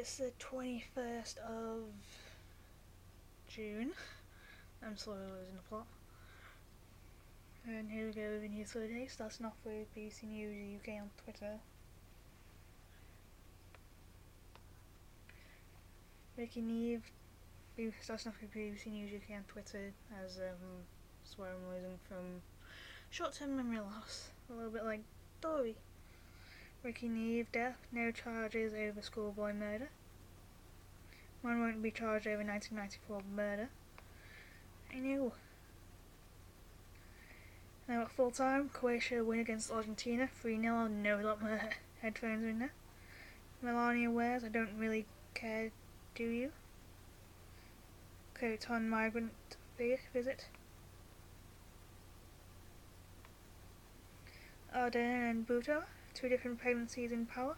It's the 21st of June. I'm slowly losing the plot. And here we go with the news for the day, starting off with BBC News UK on Twitter. Breaking news, starting off with BBC News UK on Twitter as swear I'm losing from short-term memory loss, a little bit like Dory. Ricky Neve death, no charges over schoolboy murder. Man won't be charged over 1994 murder. I knew. Now at full time, Croatia win against Argentina, 3-0, no lot more headphones in there. Melania wears, I don't really care, do you? Khotan migrant visit. Ardern and Bhutto, two different pregnancies in power.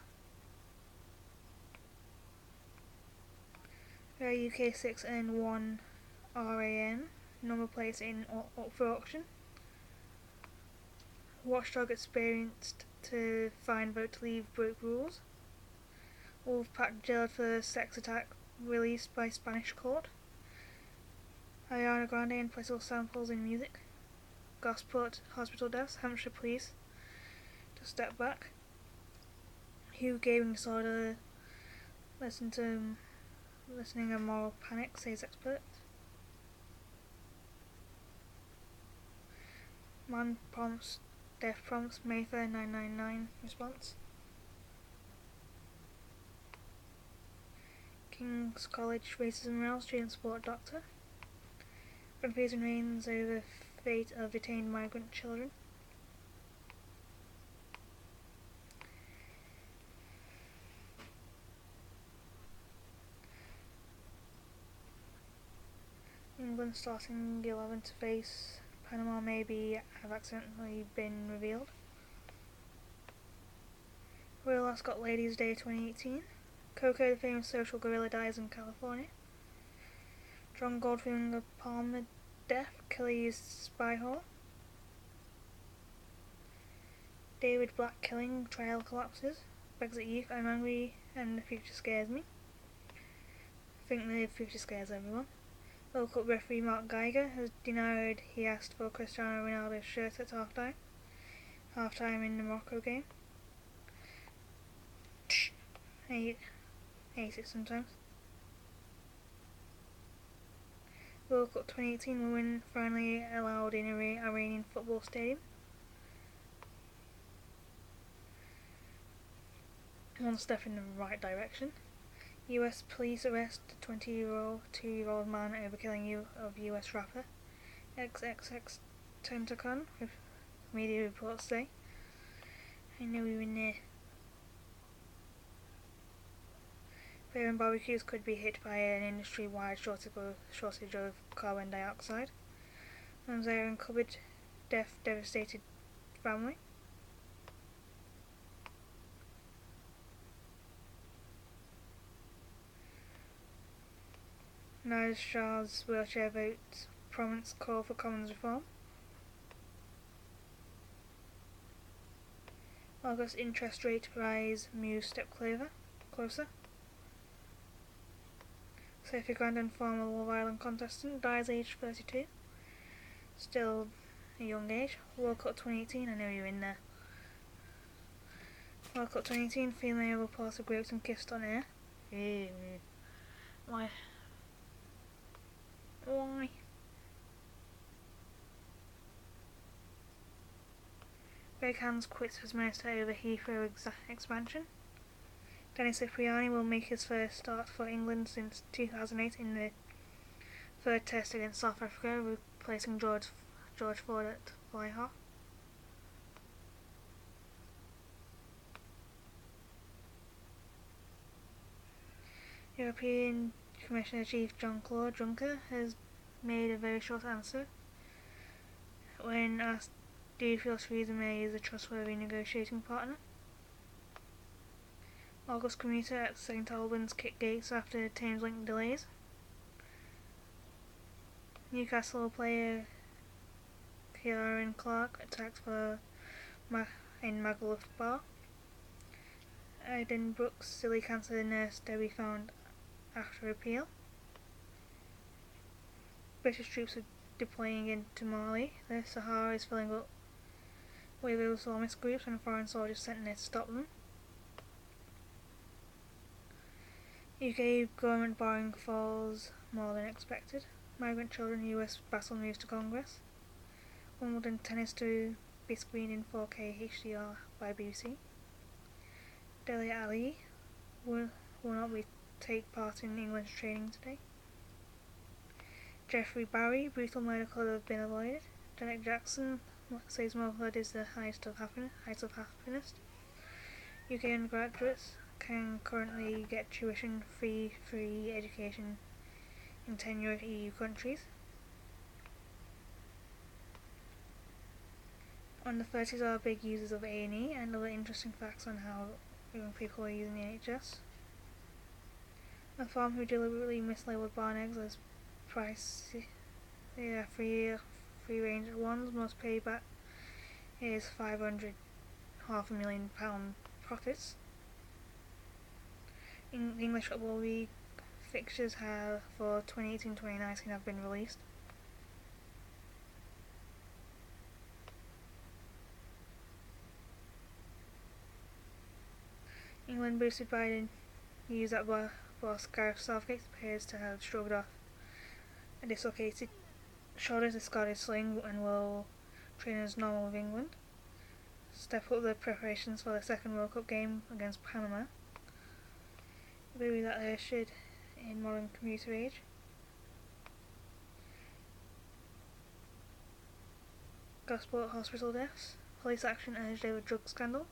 UK 6 and 1 RAM, normal place up for auction. Watchdog experienced to find vote to leave broke rules. Wolfpack jailed for sex attack released by Spanish court. Ariana Grande and political samples in music. Gosport hospital deaths, Hampshire police to step back. Hugh gaming disorder, listening a moral panic, says expert. Man prompts, death prompts, Mayfair 999 response. King's College racism row, student support doctor. Confusion reigns over fate of detained migrant children. England starting 11 to face Panama maybe have accidentally been revealed. Royal Ascot Ladies Day 2018. Coco, the famous social gorilla, dies in California. John Goldfinger Palmer death, Kelly's spy hole. David Black killing, trial collapses. Brexit youth, I'm angry and the future scares me. I think the future scares everyone. World Cup referee Mark Geiger has denied he asked for Cristiano Ronaldo's shirt at half-time in the Morocco game. I hate it sometimes. World Cup 2018 women finally allowed in Iranian football stadium. One step in the right direction. US police arrest 22-year-old man over killing of US rapper XXX Tentacion, media reports say. I know we were near. Beer and barbecues could be hit by an industry-wide shortage of carbon dioxide. Manzara and cupboard death devastated family. Nigel Shah's wheelchair vote prominence call for Commons reform. August interest rate rise moves step closer. Sophie Grandin, former Love Island contestant, dies aged 32. Still a young age. World Cup 2018, I know you're in there. World Cup 2018, female reporter groped and kissed on air. Why? Greg Hands quits as minister over Heathrow expansion. Dennis Cipriani will make his first start for England since 2008 in the third test against South Africa, replacing George Ford at fly half. European Commissioner Chief Jean-Claude Juncker has made a very short answer when asked, do you feel Theresa May is a trustworthy negotiating partner? August commuter at St Albans kick gates after Thameslink delays. Newcastle player Kieran Clark attacked in Magaluf bar. Edinburgh's silly cancer nurse Debbie found after appeal. British troops are deploying into Mali. The Sahara is filling up with Islamist groups and foreign soldiers sent in there to stop them. UK government borrowing falls more than expected. Migrant children US battle moves to Congress. Wimbledon tennis to be screened in 4K HDR by BBC. Dele Alli will not take part in England's training today. Jeffrey Barry, brutal murder could have been avoided. Janet Jackson says motherhood is the height of happiness. UK undergraduates can currently get tuition-free education in 10 EU countries. Under-30s are big users of A&E, and other interesting facts on how young people are using the NHS. A farm who deliberately mislabeled barn eggs as free range ones must pay back his £500,000 profits. English Football League fixtures for 2018-2019 have been released. England boosted by the news that boss Gareth Southgate appears to have shrugged off a dislocated shoulder, discarded sling, and will train as normal with England. Step up the preparations for the second World Cup game against Panama. A baby that ushered in modern computer age. Gosport hospital deaths. Police action urged over drug scandal.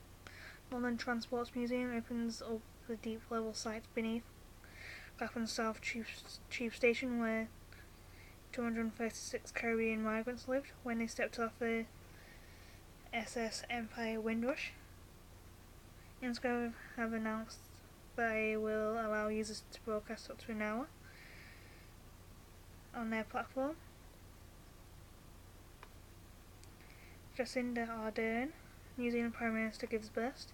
London Transports Museum opens up the deep level sites beneath Clapham South Tube Station where 236 Caribbean migrants lived when they stepped off the SS Empire Windrush. Instagram have announced they will allow users to broadcast up to an hour on their platform. Jacinda Ardern, New Zealand Prime Minister, gives birth.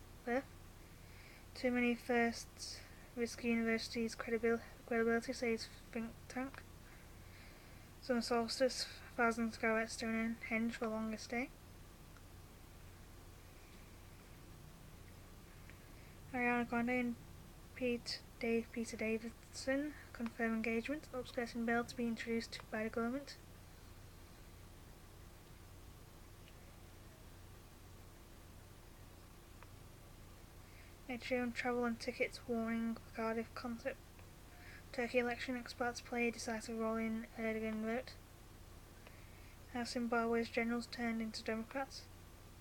Too many firsts risk university's credibility, says think tank. Summer solstice, thousands gather at Stonehenge for longest day. Ariana Grande and Peter Davidson confirm engagement. Upskirting bill to be introduced by the government. Ed Sheeran travel and tickets warning Cardiff concert. Turkey election experts play a decisive role in Erdogan vote. How Zimbabwe's generals turned into Democrats.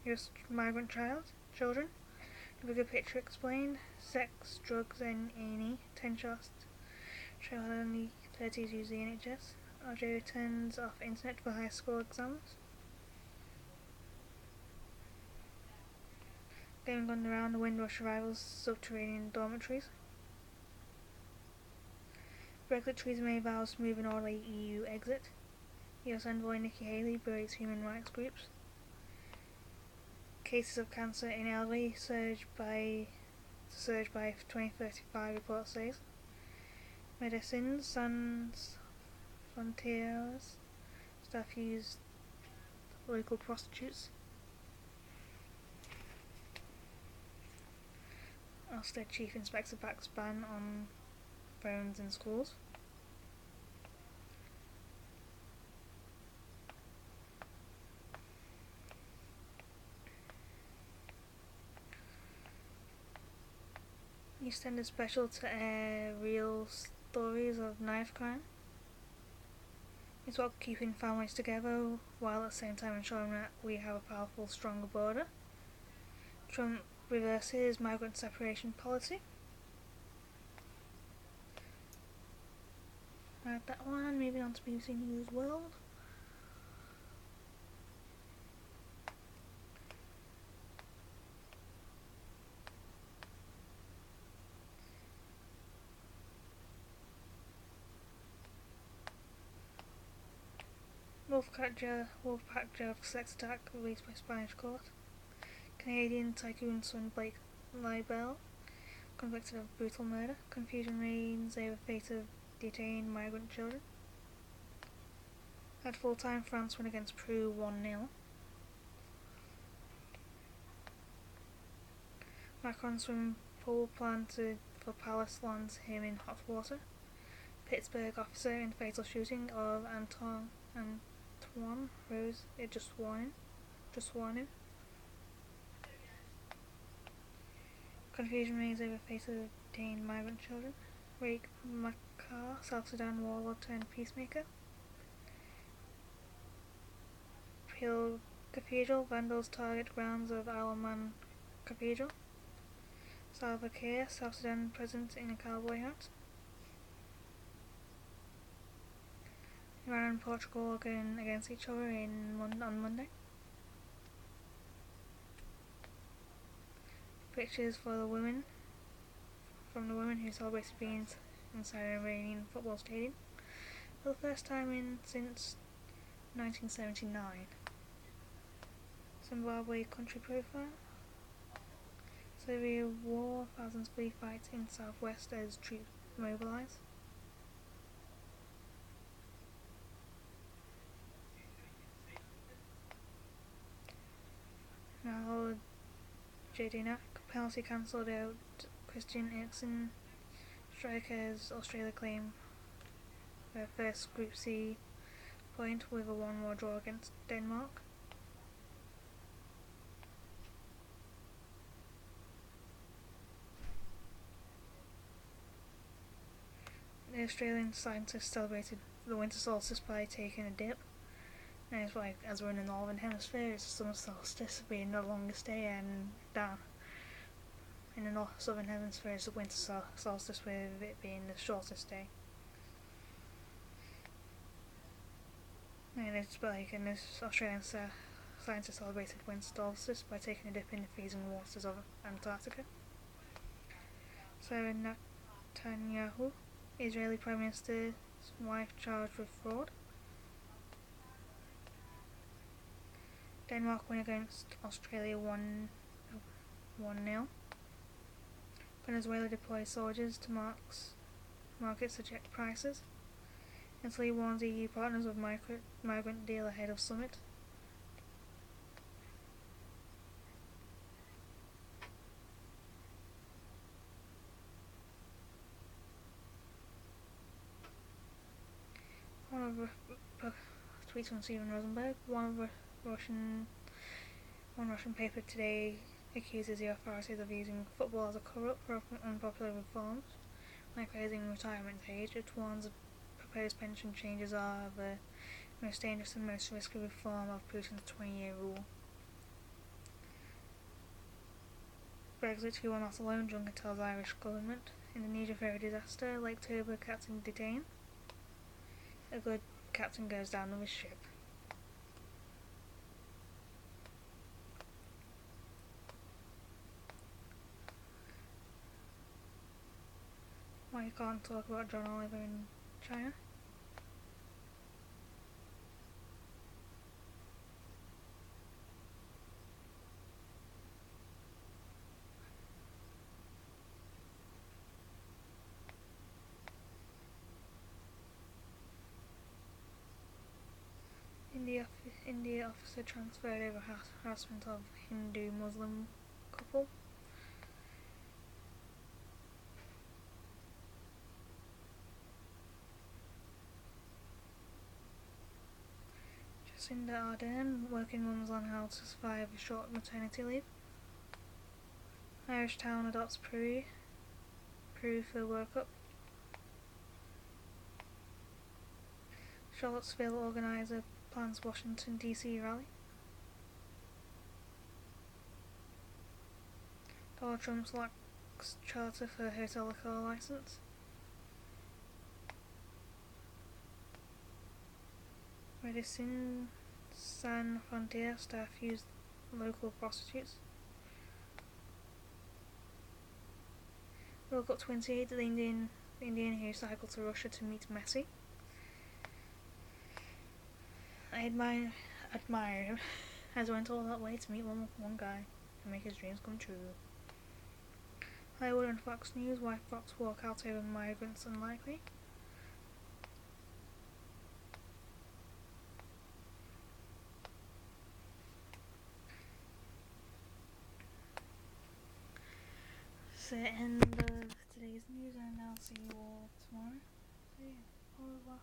US migrant children. The bigger picture explained. Sex, drugs, and A&E. 10 shots show how only 30s use the NHS. RJ turns off internet for high school exams. Going underground, the Windrush rivals subterranean dormitories. Brexit Theresa May vows smooth and orderly EU exit. US envoy Nikki Haley berates human rights groups. Cases of cancer in elderly surge by 2035, report says. Medicines Sans Frontiers staff use local prostitutes. Ofsted Chief Inspector backs ban on phones in schools. EastEnders special to air real stories of knife crime. It's about keeping families together while at the same time ensuring that we have a powerful, stronger border. Trump reverses migrant separation policy. Right, that one. Moving on to BBC News World. Wolfpack jailed for sex attack released by Spanish court. Canadian tycoon son Blake Libel convicted of brutal murder. Confusion reigns over fate of detained migrant children. At full-time, France win against Peru 1-0. Macron swimming pool planted for palace lands him in hot water. Pittsburgh officer in fatal shooting of Antoine Rose. Just warning. Confusion reigns over fate of detained migrant children. Riek Machar, South Sudan warlord turned peacemaker. Peel Cathedral, vandals target grounds of Isle of Man Cathedral. Salva Kiir, South Sudan president in a cowboy hat. Iran and Portugal are going against each other on Monday. Pictures for the women from the women who celebrated being inside an Iranian football stadium for the first time since 1979. Zimbabwe country profile. Syria war, thousands flee fight in southwest as troops mobilise. Now Jedinak, penalty cancelled out. Christian Eriksen strikers Australia claim their first Group C point with a 1-1 draw against Denmark. The Australian scientists celebrated the winter solstice by taking a dip. And it's like, as we're in the northern hemisphere, it's the summer solstice being the longest day, and down in the southern hemisphere it's the winter solstice with it being the shortest day. And it's like, and this Australian scientists celebrated winter solstice by taking a dip in the freezing waters of Antarctica. Sarah Netanyahu, Israeli Prime Minister's wife, charged with fraud. Denmark win against Australia 1-0. Venezuela deploys soldiers to market subject prices. Italy warns EU partners of migrant deal ahead of summit. One of tweets from Steven Rosenberg. One Russian paper today accuses the authorities of using football as a cover-up for unpopular reforms, like raising retirement age. It warns proposed pension changes are the most dangerous and most risky reform of Putin's 20-year rule. Brexit, who are not alone, Juncker tells Irish government. Indonesia ferry disaster, Lake Toba captain detained. A good captain goes down with his ship. Why you can't talk about John Oliver in China? India officer transferred over harassment of Hindu-Muslim couple. Jacinda Ardern, working mums learn how to survive a short maternity leave. Irish town adopts Peru for World Cup. Charlottesville organiser plans Washington DC rally. Donald Trump lacks charter for hotel liquor license. Medicine San Frontier staff use local prostitutes. World Cup 28, the Indian who cycled to Russia to meet Messi. I admire him, as I went all that way to meet one guy and make his dreams come true. Hollywood and Fox News, why Fox walkout over migrants unlikely. So end of today's news, and I'll see you all tomorrow. So yeah, au revoir.